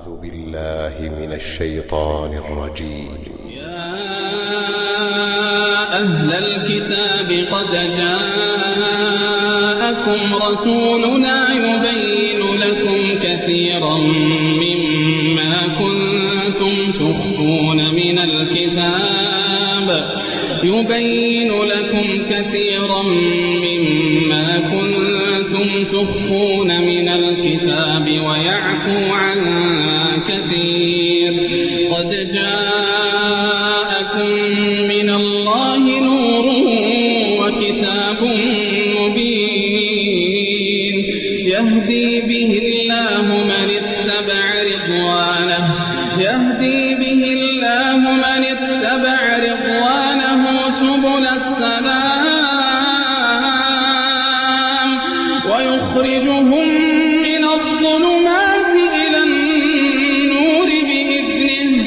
أعوذ بالله من الشيطان الرجيم. يا أهل الكتاب قد جاءكم رسولنا يبين لكم كثيرا مما كنتم تخفون من الكتاب ويعفو عن كثير. قد جاءكم من الله نور وكتاب مبين يهدي به الله من اتبع رضوانه سبل السلام ويخرجهم من الظلمات إلى النور بإذنه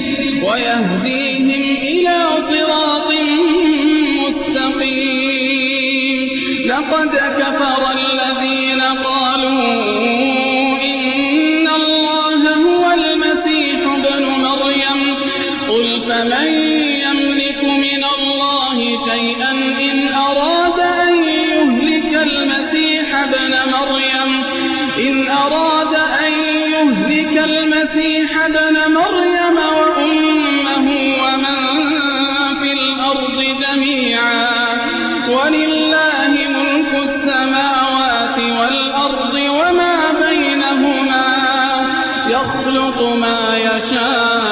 ويهديهم إلى صراط مستقيم. لقد كفر الذين قالوا إن الله هو المسيح ابن مريم قل فمن يملك من الله شيئا إن أراد أن يهلك المسيح ابن مريم وأمه ومن في الأرض جميعا ولله ملك السماوات والأرض وما بينهما يخلق ما يشاء